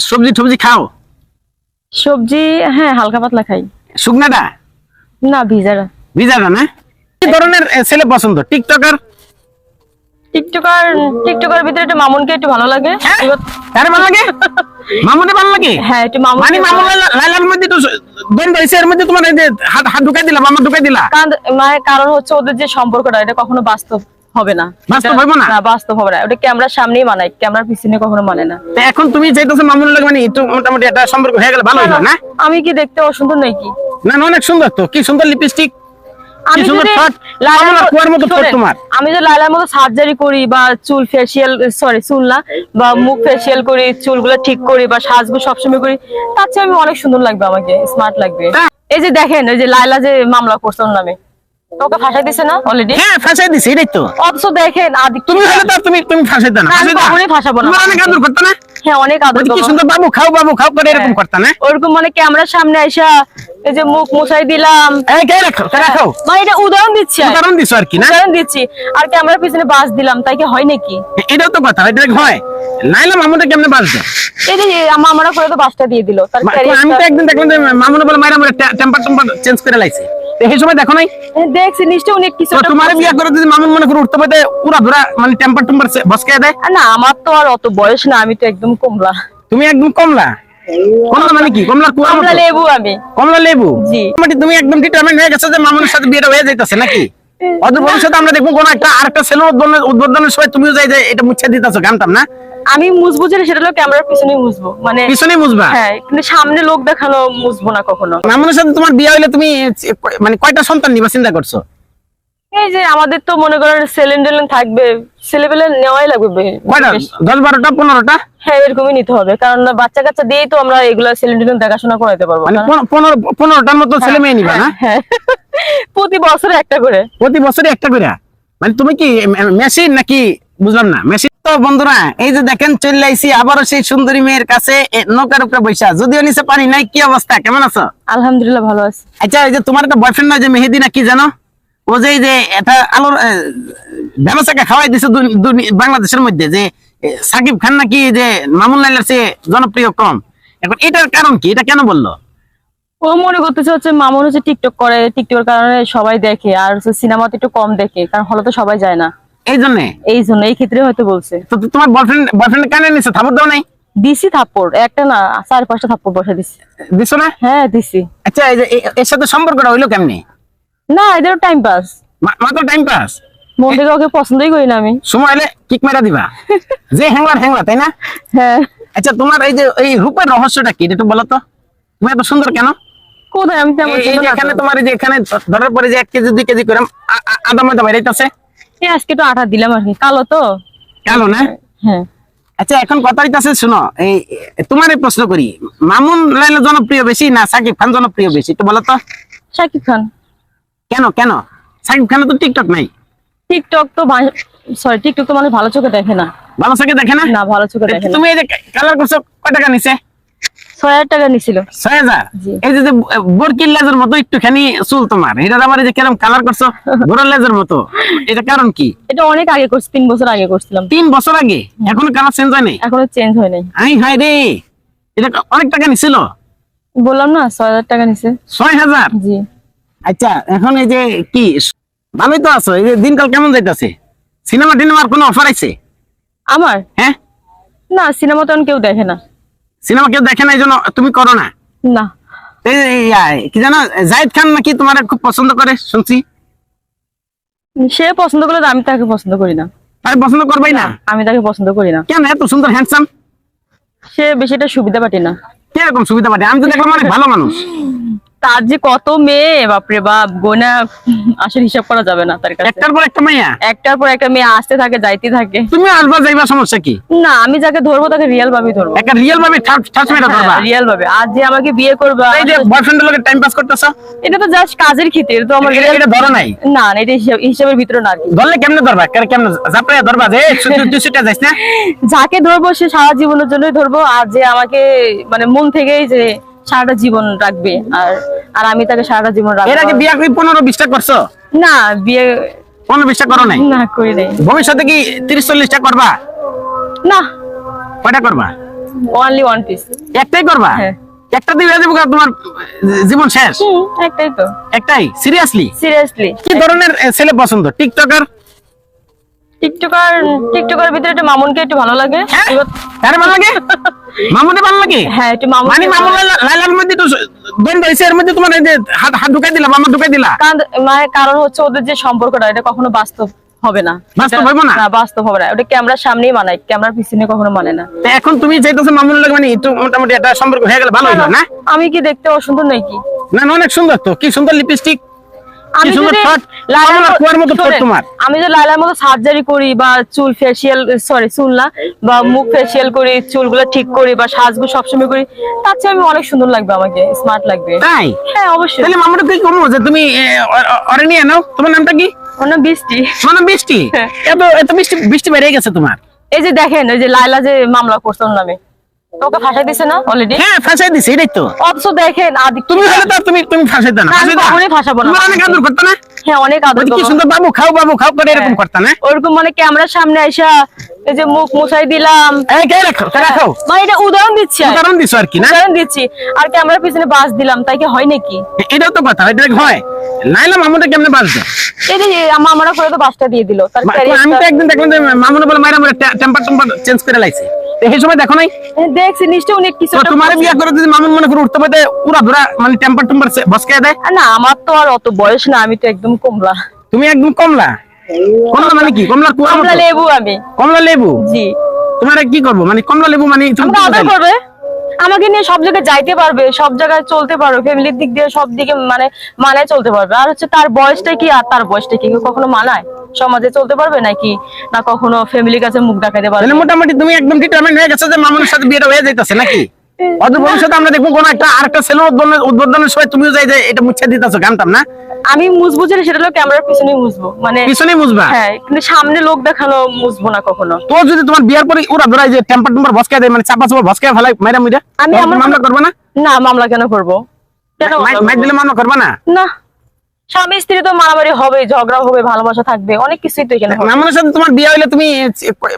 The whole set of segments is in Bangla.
সবজি টবজি খাও? সবজি হ্যাঁ হালকা পাতলা খাই। শুকনাটা না ভিজারা। ভিজাটা না? কি ধরনের ছেলে পছন্দ? টিকটকার? টিকটকার ভিতরে একটু মামুনকে একটু ভালো লাগে। কারে ভালো লাগে? মামুনে ভালো লাগে? হ্যাঁ একটু মামুন। মানে মামুন লাইলার মধ্যে তো দ্বন্দ্ব হইছে, এর মধ্যে তোমার এই যে হাত ঢুকাই দিলা, মামা ঢুকাই দিলা। কারণ হচ্ছে ওদের যে সম্পর্কটা এটা কখনো বাস্তব হবে না। বাস্তব হবে না? না বাস্তব হবে না, ওটা ক্যামেরার সামনেই মানায়, ক্যামেরার পিছনে কখনো মানে না। তো এখন তুমি চাইতেছো মামুনের লাগে মানে একটু মোটামুটি একটা সম্পর্ক হয়ে গেলে ভালো হইলো না? আমি কি দেখতে অসুন্দর নাকি? না না, অনেক সুন্দর তো, কি সুন্দর লিপস্টিক, আমি যদি লাইলার মতো সার্জারি করি বা চুল ফেসিয়াল চুল না বা মুখ ফেসিয়াল করি, চুলগুলো ঠিক করি বা সাজগো সবসময় করি, তার চেয়ে আমি অনেক সুন্দর লাগবে, আমাকে স্মার্ট লাগবে। এই যে দেখেন, এই যে লাইলা যে মামলা করছে ওর নামে, তোকে ফাঁসাই দিছে না অলরেডি? হ্যাঁ ফাঁসাই দিছে, এটাই তো। অথচ দেখেন তুমি হলে তো তুমি ফাঁসাইতে না, আমি কখনোই ফাঁসাবো না। তুমি অনেক আদর করতে না? হ্যাঁ অনেক আদর কি করবো। সুন্দর বাবু খাও করে এরকম করতে না? ওরকম মানে ক্যামেরার সামনে আইসা এই যে মুখ মুছাই দিলাম, এই কে রাখো মানে এটা উদাহরণ দিচ্ছি, উদাহরণ দিছো আর কি না? উদাহরণ দিচ্ছি, আর ক্যামেরার পিছনে বাস দিলাম, তাই কি হয় নাকি? এটাও তো কথা, এটা হয়। লাইলা মামুনটা কেমনে বাঁচবে? এই যে আমরা করে তো বাসটা দিয়ে দিল তার আমি তো একদিন দেখলাম যে মামুন বলে মাইরা মরে টেম্পার চেঞ্জ করে লাইছে, এই সময় দেখো নাই? দেখছি নিশ্চয় উনি কিছু তোমার বিয়ে করে যদি মামুন মনে করে উঠতে পারে উড়া ধরা মানে টেম্পার বসকে দেয় না। আমার তো আর অত বয়স না, আমি তো একদম কমলা। তুমি একদম কমলা? কমলা মানে কি? কমলা লেবু। আমি কমলা লেবু? জি। তুমি একদম ডিটারমাইন্ড হয়ে গেছো যে মামুনের সাথে বিয়েটা হয়ে যাইতেছে নাকি? অদূর ভবিষ্যতে আমরা দেখবো কোন একটা আরেকটা ছেলে উদ্বোধনের সময় তুমিও যাই যে এটা মুছে দিতেছো, গানতাম না? আমি মুছবো যেটা সেটা হলো ক্যামেরার পিছনেই মুছবো, মানে পিছনেই মুছবা? হ্যাঁ, কিন্তু সামনে লোক দেখানো মুছবো না কখনো। মামুনের সাথে তোমার বিয়ে হইলে তুমি মানে কয়টা সন্তান নিবা চিন্তা করছো? এই যে আমাদের তো মনে করেন সেলেন্ডেলেন থাকবে, ছেলেবেলে নেওয়াই লাগবে। কয়টা? 10-12টা 15টা? হ্যাঁ এরকমই নিতে হবে, কারণ বাচ্চা কাচ্চা দিয়েই তো আমরা এগুলা সেলেন্ডেলেন দেখাশোনা করাইতে পারবো। মানে 15টার মতো ছেলে মেয়ে নিবা না? হ্যাঁ প্রতি বছরে একটা করে। প্রতি বছরে একটা করে? মানে তুমি কি মেশিন নাকি? বুঝলাম না। মেশিন তো বন্ধুরা, এই যে দেখেন চলে আইছি আবারও সেই সুন্দরী মেয়ের কাছে, নৌকার উপরে বৈশা, যদিও নিচে পানি নাই। কি অবস্থা, কেমন আছো? আলহামদুলিল্লাহ ভালো আছি। আচ্ছা, এই যে তোমার একটা বয়ফ্রেন্ড না যে মেহেদি না কি জানো, ও যে এই যে এটা আলোর ব্যবসাকে খাওয়াই দিছে বাংলাদেশের মধ্যে, যে সাকিব খান নাকি যে মামুন লাইলার চেয়ে জনপ্রিয় কম। এখন এটার কারণ কি? এটা কেন বললো? ও মনে করতেছে হচ্ছে মামুন হচ্ছে টিকটক করে, টিকটকের কারণে সবাই দেখে, আর সিনেমাতে একটু কম দেখে, কারণ হলে তো সবাই যায় না, এই জন্য এই ক্ষেত্রে হয়তো বলছে। তো তোমার বয়ফ্রেন্ড কানে নিছে, থাপড় দাও নাই? দিছি থাপ্পড়, একটা না 4-5টা থাপ্পড় বসে দিছি। দিছো না? হ্যাঁ দিছি। আচ্ছা, এই যে এর সাথে সম্পর্কটা হইলো কেমনি? না এদের টাইম পাস, মাত্র টাইম পাস? মন থেকে ওকে পছন্দই করি না আমি। সময় হলে কিক মেরা দিবা যে হ্যাংলা, তাই না? হ্যাঁ। আচ্ছা, তোমার এই যে এই রূপের রহস্যটা কি একটু বলো তো? তুমি এত সুন্দর কেন? কোথায়? আমি তেমন এই যে এখানে তোমার এই যে এখানে ধরার পরে যে 1 কেজি 2 কেজি করে আদা ময়দা বাইরেইতাছে। এই আজকে তো আটা দিলাম আর কি, কালো তো। কালো না? হ্যাঁ। আচ্ছা, এখন কথা হইতাছে, শুনো, এই তোমার এই প্রশ্ন করি, মামুন লাইলা জনপ্রিয় বেশি না সাকিব খান জনপ্রিয় বেশি একটু বলো তো? শাকিব খান। কেন? সাকিব খানের তো টিকটক নাই। টিকটক তো টিকটক তো মানুষ ভালো চোখে দেখে না। ভালো চোখে দেখে না? না ভালো চোখে দেখে না। তুমি এই যে কালার করছো কয় টাকা নিছে? 6,000 টাকা নিছিল। 6,000? জি। এই যে বরকির লেজের মতো একটুখানি চুল তোমার, এটা আবার এই যে কেরম কালার করছো ঘোড়ার লেজের মতো, এটা কারণ কি? এটা অনেক আগে করছি, 3 বছর আগে করছিলাম। 3 বছর আগে? এখনো কালার চেঞ্জ হয় নাই? এখনো চেঞ্জ হয় নাই। হাই রে, এটা অনেক টাকা নিছিল। বললাম না 6,000 টাকা নিছে। 6,000? জি। আচ্ছা, এখন এই যে কি ভালোই তো আছো, এই যে দিনকাল কেমন যাইতাছে? সিনেমা টিনেমার কোনো অফার আছে? আমার? হ্যাঁ। না সিনেমা তো কেউ দেখে না। সিনেমা কেউ দেখে না, এই জন্য তুমি করো না? না। কি জানো, জাহিদ খান নাকি তোমার খুব পছন্দ করে শুনছি। সে পছন্দ করলে আমি তাকে পছন্দ করি না। তাই পছন্দ করবাই না? আমি তাকে পছন্দ করি না। কেন? এত সুন্দর হ্যান্ডসাম। সে বেশিটা সুবিধা পাটি না। কিরকম সুবিধা পাঠে? আমি তো দেখলাম অনেক ভালো মানুষ। তার যে কত মেয়ে, বাপরে বাপ, গোনা আসলে হিসাব করা যাবে না তার কাছে। একটার পর একটা মাইয়া? একটার পর একটা মেয়ে আসতে থাকে, যাইতে থাকে। তুমি আসবা যাইবা, সমস্যা কি? না আমি যাকে ধরবো তাকে রিয়েল ভাবে ধরবো। একটা রিয়েল ভাবে ঠাস মেরা ধরবা? রিয়েল ভাবে। আর যে আমাকে বিয়ে করবে, এই যে বয়ফ্রেন্ডের লগে টাইম পাস করতেছো, এটা তো জাস্ট কাজের ক্ষেত্রে, তো আমার এটা ধরো নাই? না এটা হিসাবের ভিতরে না। ধরলে কেমনে ধরবা? কেমনে জাপড়াইয়া ধরবা যে তুই ছুটে যাইস না? যাকে ধরবো সে সারা জীবনের জন্যই ধরবো, আর যে আমাকে মানে মন থেকেই যে সারাটা জীবন রাখবে, আর আমি তাকে সারাটা জীবন রাখবো। এর আগে বিয়ে করি 15-20টা করছো? না বিয়ে 15-20টা করো নাই? না করি নাই। ভবিষ্যতে কি 30-40টা করবা? না। কয়টা করবা? Only one piece. একটাই করবা? হ্যাঁ। একটা দিয়ে যাবো তোমার জীবন শেষ? একটাই তো। একটাই? সিরিয়াসলি? সিরিয়াসলি। কি ধরনের ছেলে পছন্দ? টিকটকার? টিকটকের ভিতরে একটু মামুনকে একটু ভালো লাগে। হ্যাঁ? কারে ভালো লাগে? মামুনে ভালো লাগে? হ্যাঁ, একটু মামুন। মানে মামুন লাইলার মধ্যে তো দ্বন্দ্ব হয়েছে, এর মধ্যে তোমার এই যে হাত ঢুকাই দিলা, মামা ঢুকাই দিলা। কারণ হচ্ছে ওদের যে সম্পর্কটা এটা কখনো বাস্তব হবে না। বাস্তব হবে না? না, বাস্তব হবে না। ওটা ক্যামেরার সামনেই মানায়, ক্যামেরার পিছনে কখনো মানে না। তো এখন তুমি চাইতেছো মামুনের লাগে মানে একটু মোটামুটি একটা সম্পর্ক হয়ে গেলে ভালো হইলো না? আমি কি দেখতে অসুন্দর নাকি? না না, অনেক সুন্দর তো, কি সুন্দর লিপস্টিক, কি আমি সুন্দর যদি ঠোঁট, লাইলার কমলা কুয়ার মতো ঠোঁট শোনেন, তোমার। আমি যদি লাইলার মতো সার্জারি করি বা চুল ফেসিয়াল চুল না বা মুখ ফেসিয়াল করি, চুলগুলো ঠিক করি বা সাজগো সবসময় করি, তার চেয়ে আমি অনেক সুন্দর লাগবে, আমাকে স্মার্ট লাগবে। তাই? হ্যাঁ, অবশ্যই। তাহলে মামুটা তুই কমো যে তুমি অরে নিয়ে নাও। তোমার নামটা কি? ওর নাম বৃষ্টি। মানে বৃষ্টি? হ্যাঁ। এত এত বৃষ্টি বৃষ্টি বেড়ে গেছে তোমার। এই যে দেখেন, ওই যে লাইলা যে মামলা করছে ওর নামে, তোকে ফাঁসাই দিছে না অলরেডি? হ্যাঁ, ফাঁসাই দিছে, এটাই তো। অথচ দেখেন তুমি হলে তো তুমি ফাঁসাইতে না। না, আমি কখনোই ফাঁসাবো না। তোমার অনেক আদর করতে না? হ্যাঁ, অনেক আদর ওই যে কি করবো। সুন্দর বাবু খাও করে এরকম হ্যাঁ। করতে না? ওরকম মানে ক্যামেরার সামনে আইসা এই যে মুখ মুছাই দিলাম। এই কে রাখো। মানে এটা উদাহরণ দিচ্ছি, উদাহরণ দিছো আর কি না? উদাহরণ দিচ্ছি। আর ক্যামেরার পিছনে বাস দিলাম, তাই কি হয় নাকি? এটাও তো কথা, এটা হয়। নাইলে মামুটা কেমনে বাঁচবে? এই যে আমরা করে তো বাসটা দিয়ে দিল তার আমি তো ক্যারিয়ারটা। একদিন দেখলাম যে মামুনে বলে মাইরা মরে টেম্পার চেঞ্জ করে লাইছে। এই সময় দেখো নাই? দেখছি নিশ্চয়ই উনি কিছু তো তোমার বিয়ে করে যদি মামুন মনে করে উঠতে পারে উড়া ধরা মানে টেম্পার বসকে দেয়। না, আমার তো আর অত বয়স না, আমি তো একদম কমলা। তুমি একদম কমলা? কমলা মানে কি? কমলার কুয়া কমলা মতো? লেবু আমি। কমলা লেবু? জি। তোমার কি করবো মানে কমলা লেবু মানে তুমি আমাকে কি আদর বুঝাইলে? করবে, আমাকে নিয়ে সব জায়গায় যাইতে পারবে, সব জায়গায় চলতে পারবে, ফ্যামিলির দিক দিয়ে সব দিকে মানায় চলতে পারবে। আর হচ্ছে তার বয়সটা কি আর তার বয়সটা কি কখনো মানায়? সমাজে চলতে পারবে নাকি? না কখনো ফ্যামিলির কাছে মুখ দেখাতে পারবে? তাহলে মোটামুটি তুমি একদম ডিটারমাইন্ড হয়ে গেছো যে মামুনের সাথে বিয়েটা হয়ে যাইতেছে নাকি? অদূর ভবিষ্যতে আমরা দেখবো কোন একটা আরেকটা ছেলে উদ্বোধনের সময় তুমিও যাই যে এটা মুছে দিতেছো, জানতাম না। আমি মুছবো যেটা সেটা হলো ক্যামেরার পিছনেই মুছবো, মানে পিছনে মুছবা? হ্যাঁ, কিন্তু সামনে লোক দেখানো মুছবো না কখনো। তো যদি তোমার বিয়ার পরে ওরা ধরাই যে টেম্পার ভসকায় দেয় মানে চাপা ভসকায় ফেলাই মাইরা মুইরা, আমি আমার মামলা করবা না? না, মামলা কেন করবো? কেন মামলা মাইর করবো? দিলে মামলা করবা না? না, স্বামী স্ত্রী তো মারামারি হবে, ঝগড়া হবে, ভালোবাসা থাকবে, অনেক কিছুই তো এখানে হবে। মামুনের সাথে তোমার বিয়ে হইলে তুমি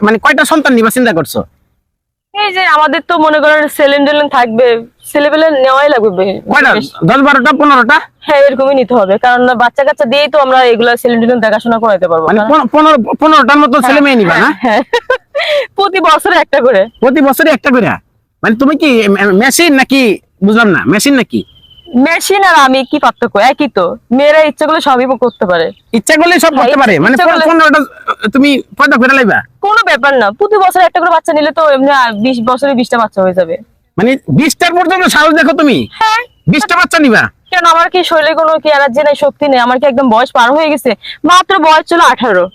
মানে কয়টা সন্তান নিবা চিন্তা করছো? এই যে আমাদের তো মনে করেন সেলেন থাকবে, ছেলেপেলে নেওয়াই লাগবে কয়টা? 10 12টা 15টা? হ্যাঁ, এরকমই নিতে হবে, কারণ বাচ্চা কাচ্চা দিয়েই তো আমরা এগুলা সেলেন দেখাশোনা করাতে পারবো। মানে কারণ- 15টার মতো ছেলে মেয়ে নিবা না? হ্যাঁ, প্রতি বছরে একটা করে। প্রতি বছরে একটা করে? মানে তুমি কি মেশিন নাকি? বুঝলাম না, মেশিন নাকি? মেশিন আর আমি কি পার্থক্য? একই তো। মেয়েরা ইচ্ছা করলে সবই করতে পারে। ইচ্ছা করলে সব করতে পারে? মানে ইচ্ছা করলে- 15টা তুমি পয়দা করে লাইবা? কোনো ব্যাপার না, প্রতি বছরে একটা করে বাচ্চা নিলে তো এমনি 20 বছরে 20টা বাচ্চা হয়ে যাবে। মানে 20টার পর্যন্ত সাহস দেখো তুমি? হ্যাঁ। 20টা বাচ্চা নিবা? কেন, আমার কি শরীরে কোনো কি এনার্জি নেই, শক্তি নেই? আমার কি একদম বয়স পার হয়ে গেছে? মাত্র বয়স ছিল 18।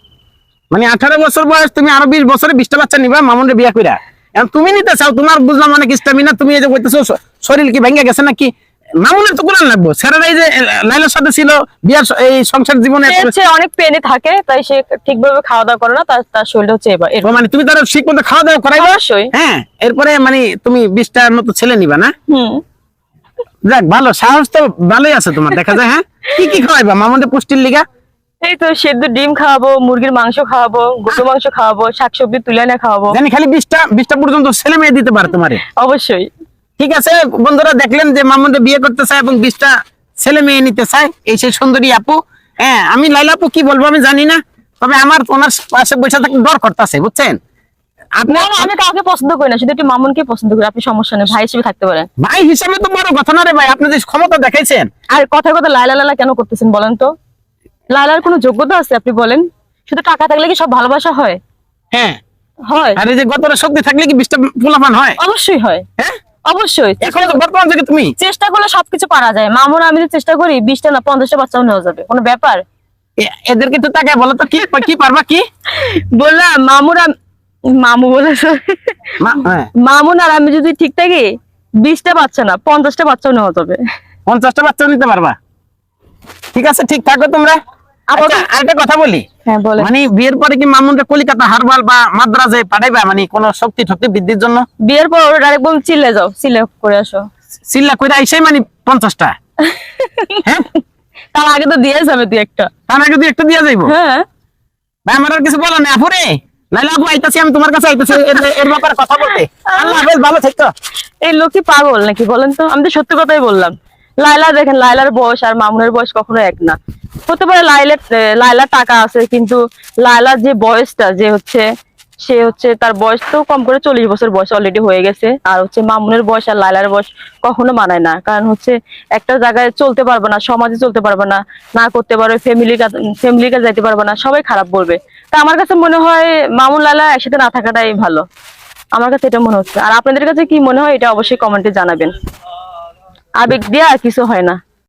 মানে 18 বছর বয়স, তুমি আরো 20 বছরে 20টা বাচ্চা নিবা মামুনের বিয়া কইরা? এখন তুমি নিতে চাও, তোমার বুঝলাম অনেক স্টামিনা, তুমি এই যে কইতেছো শরীর কি ভেঙে গেছে নাকি? মামুনের তো কোলান লাগবো, স্যারেরা এই যে লাইলার সাথে ছিল বিয়ার এই সংসার জীবনে সে অনেক পেনে থাকে, তাই সে ঠিকভাবে খাওয়া দাওয়া করে না, তার শরীরটা হচ্ছে এবার ও মানে তুমি তার ঠিক মতো খাওয়া দাওয়া করাইবা? অবশ্যই। হ্যাঁ, এরপরে মানে তুমি 20টার মতো ছেলে নিবা না? হুম। যাক, ভালো, সাহস তো ভালোই আছে তোমার দেখা যায়। হ্যাঁ, কি খাওয়াইবা মামুনের পুষ্টির লিগা? এই তো সেদ্ধ ডিম খাওয়াবো, মুরগির মাংস খাওয়াবো, গরুর মাংস খাওয়াবো, শাকসবজি তুলে এনে খাওয়াবো। জানি খালি 20টা পর্যন্ত ছেলে মেয়ে দিতে পারে তোমারে? অবশ্যই। ঠিক আছে বন্ধুরা, দেখলেন যে মামুনকে বিয়ে করতে চায় এবং 20টা ছেলে মেয়ে নিতে চায়, এই সেই সুন্দরী আপু। হ্যাঁ, আমি লাইলা আপু কি বলবো আমি জানি না, তবে আমার ওনার পাশে বসে থাকতে ডর করতেছে, বুঝছেন আপনি? না, আমি কাউকে পছন্দ করি না, শুধু একটু মামুনকে পছন্দ করি। আপনি সমস্যা নেই, ভাই হিসেবে থাকতে পারেন। ভাই হিসাবে তো বড় কথা না রে ভাই, আপনি যে ক্ষমতা দেখাইছেন। আর কথার কথা লাইলা লালা কেন করতেছেন বলেন তো? লালার কোনো যোগ্যতা আছে আপনি বলেন? শুধু টাকা থাকলে কি সব ভালোবাসা হয়? হ্যাঁ, হয়। আর এই যে গতরে শক্তি থাকলে কি 20টা পোলাপান হয়? অবশ্যই হয়। হ্যাঁ, অবশ্যই। এখন তো বর্তমান যুগে তুমি চেষ্টা করলে সবকিছু পারা যায়। মামুন আমি যদি চেষ্টা করি 20টা না 50টা বাচ্চাও নেওয়া যাবে, কোনো ব্যাপার। এদেরকে তো তাকায় বলো তো কি পারবা কি? বললাম মামু বলে হ্যাঁ, মামুন আর আমি যদি ঠিক থাকি 20টা বাচ্চা না 50টা বাচ্চাও নেওয়া যাবে। 50টা বাচ্চা নিতে পারবা? ঠিক আছে, ঠিক থাকো তোমরা। আচ্ছা, আরেকটা কথা বলি। হ্যাঁ, বলে। মানে বিয়ের পরে কি মামুনকে কলকাতা হারবাল বা মাদ্রাজে পাঠাইবা মানে কোন শক্তি বৃদ্ধির জন্য? বিয়ের পর ডাইরেক্ট বলুন চিল্লে যাও, চিল্লে করে আসো। চিল্লা কইরা আইসাই মানে 50টা? হ্যাঁ, তার আগে তো দিয়ে যাবে 2-1টা। তার আগে 2-1টা দিয়া যাইবো? হ্যাঁ। ভাই আমার আর কিছু বলার নেই, আপুরে লাইলা আপু আইতাছি, আমি তোমার কাছে আইতাছি এর ব্যাপারে কথা বলতে। আল্লাহ হাফেজ, ভালো থেকো। এই লোক কি পাগল নাকি বলেন তো? আমি তো সত্যি কথাই বললাম। লাইলা দেখেন, লাইলার বয়স আর মামুনের বয়স কখনো এক না। হতে পারে লাইলার টাকা আছে, কিন্তু লাইলার যে বয়সটা, যে হচ্ছে সে হচ্ছে তার বয়স তো কম করে 40 বছর বয়স অলরেডি হয়ে গেছে। আর হচ্ছে মামুনের বয়স আর লাইলার বয়স কখনো মানায় না। কারণ হচ্ছে একটা জায়গায় চলতে পারবে না, সমাজে চলতে পারবে না, না করতে পারবে, ফ্যামিলির কাছে যাইতে পারবে না, সবাই খারাপ বলবে। তা আমার কাছে মনে হয় মামুন লাইলা একসাথে না থাকাটাই ভালো। আমার কাছে এটা মনে হচ্ছে। আর আপনাদের কাছে কি মনে হয় এটা অবশ্যই কমেন্টে জানাবেন। আবেগ দিয়ে আর কিছু হয় না।